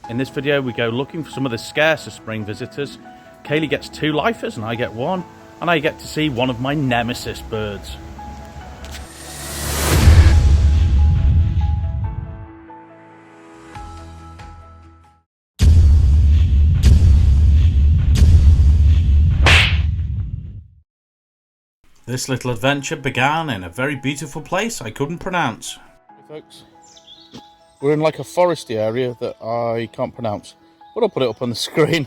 In this video we go looking for some of the scarcer spring visitors. Kaylee gets 2 lifers and I get 1, and I get to see one of my nemesis birds. This little adventure began in a very beautiful place I couldn't pronounce. Hey folks, we're in like a foresty area that I can't pronounce, but I'll put it up on the screen.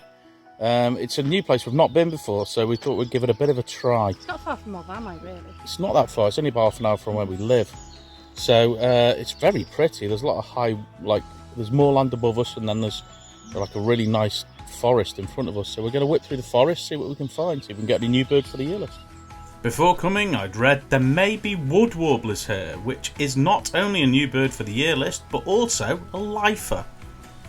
It's a new place we've not been before, so we thought we'd give it a bit of a try. It's not far from Alvamo, really. It's not that far, it's only about half an hour from where we live. So it's very pretty. There's a lot of high, there's more land above us, and then there's like a really nice forest in front of us. So we're going to whip through the forest, see what we can find, see if we can get any new birds for the year list. Before coming, I'd read there may be wood warblers here, which is not only a new bird for the year list, but also a lifer.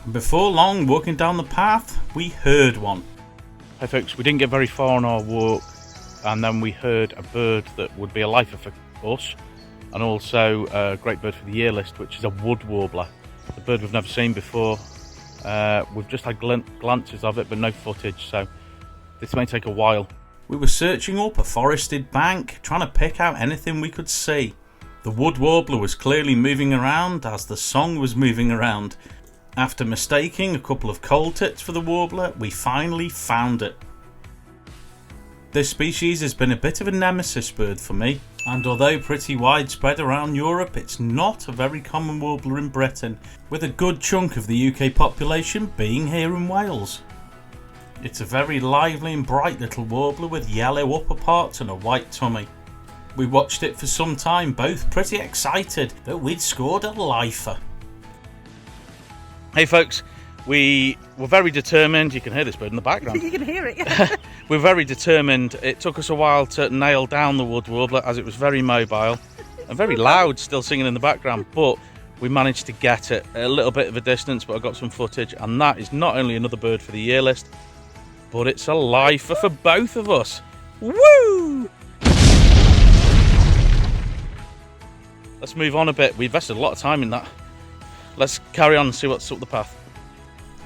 And before long, walking down the path, we heard one. Hey folks, we didn't get very far on our walk, and then we heard a bird that would be a lifer for us, and also a great bird for the year list, which is a wood warbler. A bird we've never seen before. We've just had glances of it, but no footage, so this may take a while. We were searching up a forested bank, trying to pick out anything we could see. The wood warbler was clearly moving around as the song was moving around. After mistaking a couple of coal tits for the warbler, we finally found it. This species has been a bit of a nemesis bird for me, and although pretty widespread around Europe, it's not a very common warbler in Britain, with a good chunk of the UK population being here in Wales. It's a very lively and bright little warbler with yellow upper parts and a white tummy. We watched it for some time, both pretty excited that we'd scored a lifer. Hey folks, we were very determined. You can hear this bird in the background. You can hear it. We're very determined. It took us a while to nail down the wood warbler as it was very mobile and very loud, still singing in the background, but we managed to get it a little bit of a distance, but I got some footage, and that is not only another bird for the year list, but it's a lifer for both of us. Woo! Let's move on a bit. We invested a lot of time in that. Let's carry on and see what's up the path.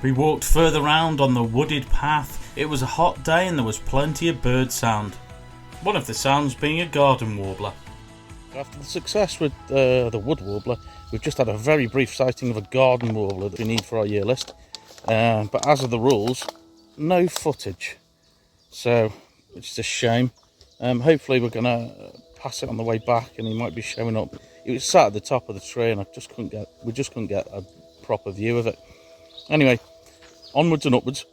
We walked further round on the wooded path. It was a hot day and there was plenty of bird sound. One of the sounds being a garden warbler. After the success with the wood warbler, we've just had a very brief sighting of a garden warbler that we need for our year list. But as of the rules, no footage, so which is a shame. Hopefully we're gonna pass it on the way back and he might be showing up. It was sat at the top of the tree and we just couldn't get a proper view of it. Anyway, onwards and upwards.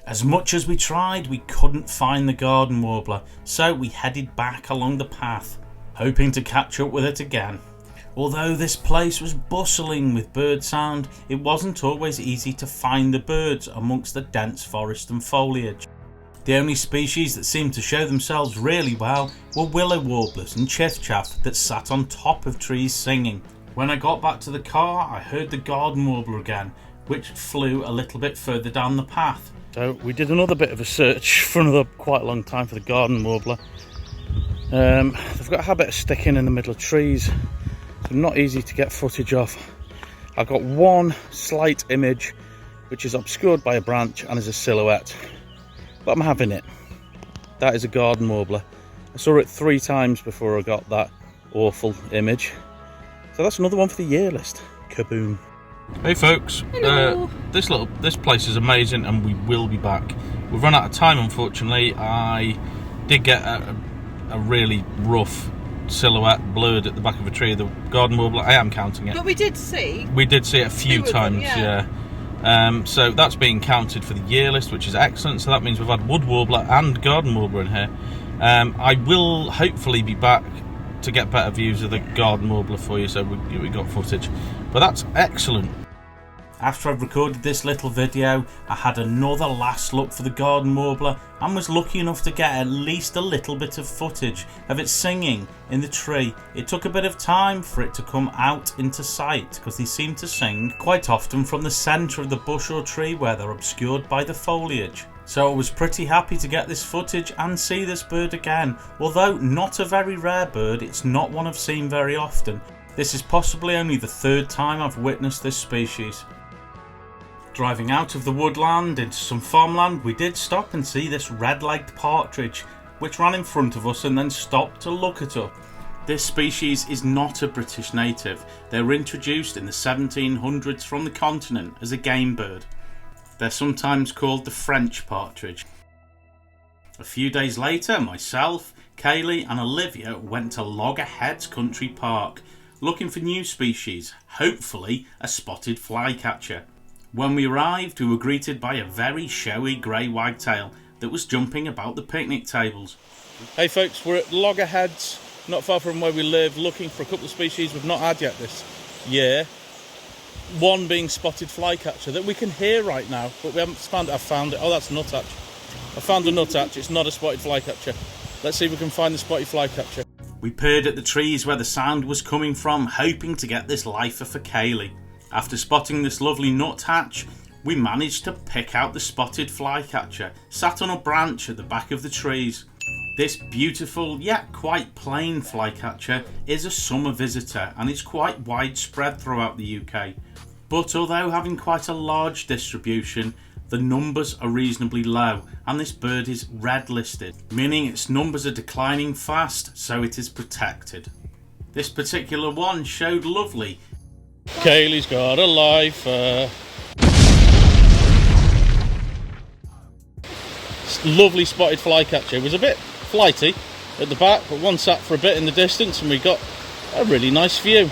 As much as we tried, we couldn't find the garden warbler, so we headed back along the path, hoping to catch up with it again. Although this place was bustling with bird sound, it wasn't always easy to find the birds amongst the dense forest and foliage. The only species that seemed to show themselves really well were willow warblers and chiffchaff that sat on top of trees singing. When I got back to the car, I heard the garden warbler again, which flew a little bit further down the path. So we did another bit of a search for another quite a long time for the garden warbler. They've got a habit of sticking in the middle of trees. So not easy to get footage of. I've got one slight image which is obscured by a branch and is a silhouette, but I'm having it. That is a garden warbler. I saw it 3 times before I got that awful image, so that's another one for the year list. Kaboom. Hey folks, this place is amazing and we will be back. We've run out of time, unfortunately. I did get a really rough silhouette blurred at the back of a tree, the garden warbler. I am counting it, But we did see it a few times, yeah. So that's being counted for the year list, which is excellent. So that means we've had wood warbler and garden warbler in here. I will hopefully be back to get better views of the garden warbler for you, so we got footage, but that's excellent. After I've recorded this little video, I had another last look for the garden warbler and was lucky enough to get at least a little bit of footage of it singing in the tree. It took a bit of time for it to come out into sight because they seem to sing quite often from the centre of the bush or tree where they're obscured by the foliage. So I was pretty happy to get this footage and see this bird again. Although not a very rare bird, it's not one I've seen very often. This is possibly only the 3rd time I've witnessed this species. Driving out of the woodland into some farmland, we did stop and see this red-legged partridge, which ran in front of us and then stopped to look at us. This species is not a British native. They were introduced in the 1700s from the continent as a game bird. They're sometimes called the French partridge. A few days later, myself, Kaylee and Olivia went to Loggerheads Country Park, looking for new species, hopefully a spotted flycatcher. When we arrived, we were greeted by a very showy grey wagtail that was jumping about the picnic tables. Hey folks, we're at Loggerheads, not far from where we live, looking for a couple of species we've not had yet this year. One being spotted flycatcher that we can hear right now, but we haven't found it. I found it. Oh, that's a nuthatch. I found a nuthatch. It's not a spotted flycatcher. Let's see if we can find the spotted flycatcher. We peered at the trees where the sound was coming from, hoping to get this lifer for Kaylee. After spotting this lovely nuthatch, we managed to pick out the spotted flycatcher, sat on a branch at the back of the trees. This beautiful yet quite plain flycatcher is a summer visitor and is quite widespread throughout the UK. But although having quite a large distribution, the numbers are reasonably low and this bird is red listed, meaning its numbers are declining fast, so it is protected. This particular one showed lovely. Kaylee's got a lifer. Lovely spotted flycatcher. It was a bit flighty at the back, but one sat for a bit in the distance and we got a really nice view.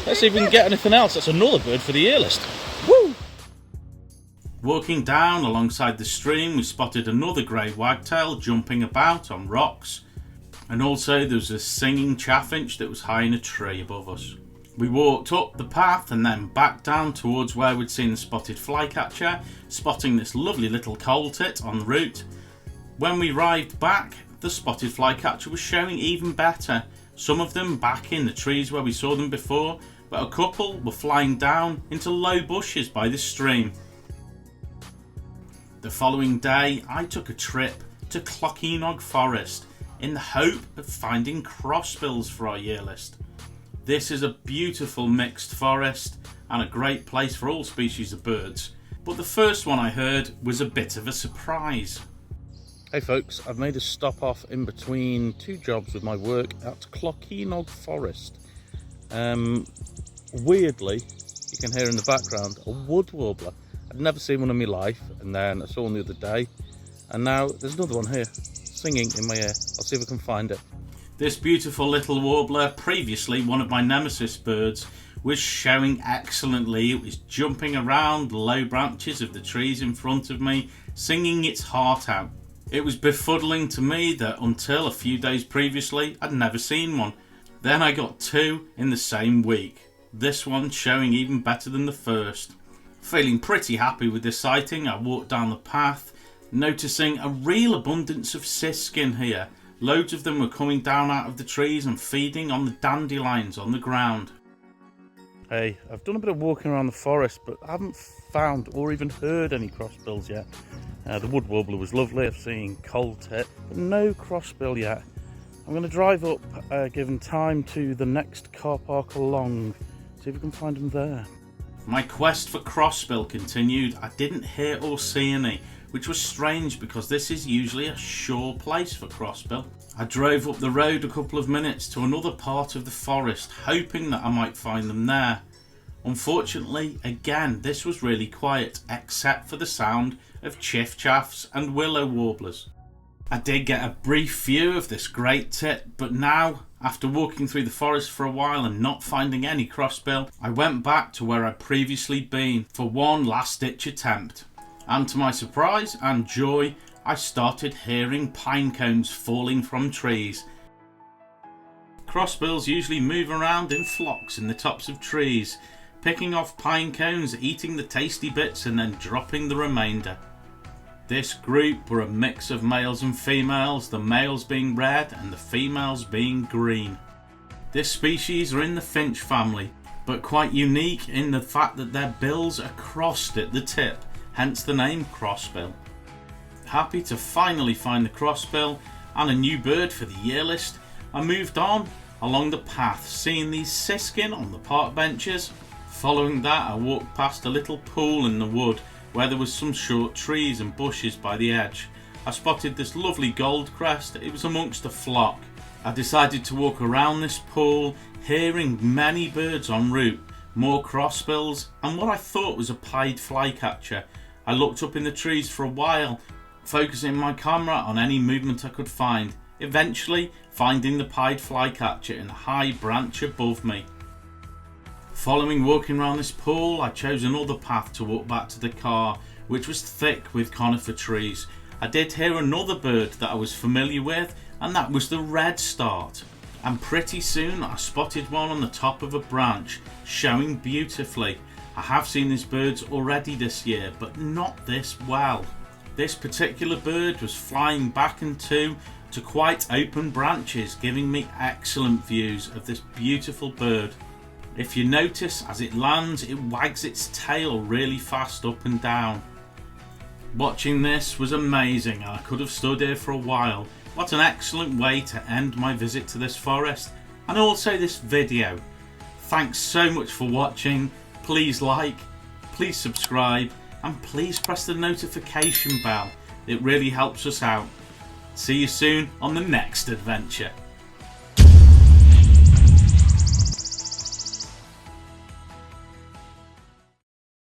Let's see if we can get anything else. That's another bird for the year list. Woo! Walking down alongside the stream, we spotted another grey wagtail jumping about on rocks, and also there was a singing chaffinch that was high in a tree above us. We walked up the path and then back down towards where we'd seen the spotted flycatcher, spotting this lovely little coal tit on the route. When we arrived back, the spotted flycatcher was showing even better. Some of them back in the trees where we saw them before, but a couple were flying down into low bushes by the stream. The following day, I took a trip to Clocheenog Forest in the hope of finding crossbills for our year list. This is a beautiful mixed forest and a great place for all species of birds, but the first one I heard was a bit of a surprise. Hey folks, I've made a stop off in between two jobs with my work at Clocheenog Forest. Weirdly, you can hear in the background a wood warbler. I'd never seen one in my life, and then I saw one the other day, and now there's another one here singing in my ear. I'll see if I can find it. This beautiful little warbler, previously one of my nemesis birds, was showing excellently. It was jumping around the low branches of the trees in front of me, singing its heart out. It was befuddling to me that until a few days previously I'd never seen one. Then I got two in the same week, this one showing even better than the first. Feeling pretty happy with this sighting, I walked down the path, noticing a real abundance of siskin here. Loads of them were coming down out of the trees and feeding on the dandelions on the ground. Hey, I've done a bit of walking around the forest, but I haven't found or even heard any crossbills yet. The wood warbler was lovely, I've seen coal tit, but no crossbill yet. I'm going to drive up, given time to the next car park along, see if we can find them there. My quest for crossbill continued. I didn't hear or see any, which was strange because this is usually a sure place for crossbill. I drove up the road a couple of minutes to another part of the forest, hoping that I might find them there. Unfortunately, again, this was really quiet, except for the sound of chiff-chaffs and willow warblers. I did get a brief view of this great tit, but now, after walking through the forest for a while and not finding any crossbill, I went back to where I'd previously been for one last-ditch attempt. And to my surprise and joy, I started hearing pine cones falling from trees. Crossbills usually move around in flocks in the tops of trees, picking off pine cones, eating the tasty bits and then dropping the remainder. This group were a mix of males and females, the males being red and the females being green. This species are in the finch family, but quite unique in the fact that their bills are crossed at the tip, hence the name crossbill. Happy to finally find the crossbill and a new bird for the year list, I moved on along the path, seeing these siskin on the park benches, Following that, I walked past a little pool in the wood where there was some short trees and bushes by the edge. I spotted this lovely goldcrest. It was amongst a flock. I decided to walk around this pool, hearing many birds en route, more crossbills and what I thought was a pied flycatcher. I looked up in the trees for a while, focusing my camera on any movement I could find, eventually finding the pied flycatcher in a high branch above me. Following walking around this pool, I chose another path to walk back to the car, which was thick with conifer trees. I did hear another bird that I was familiar with, and that was the redstart. And pretty soon I spotted one on the top of a branch, showing beautifully. I have seen these birds already this year, but not this well. This particular bird was flying back and to quite open branches, giving me excellent views of this beautiful bird. If you notice, as it lands, it wags its tail really fast up and down. Watching this was amazing, and I could have stood here for a while. What an excellent way to end my visit to this forest, and also this video. Thanks so much for watching. Please like, please subscribe, and please press the notification bell. It really helps us out. See you soon on the next adventure.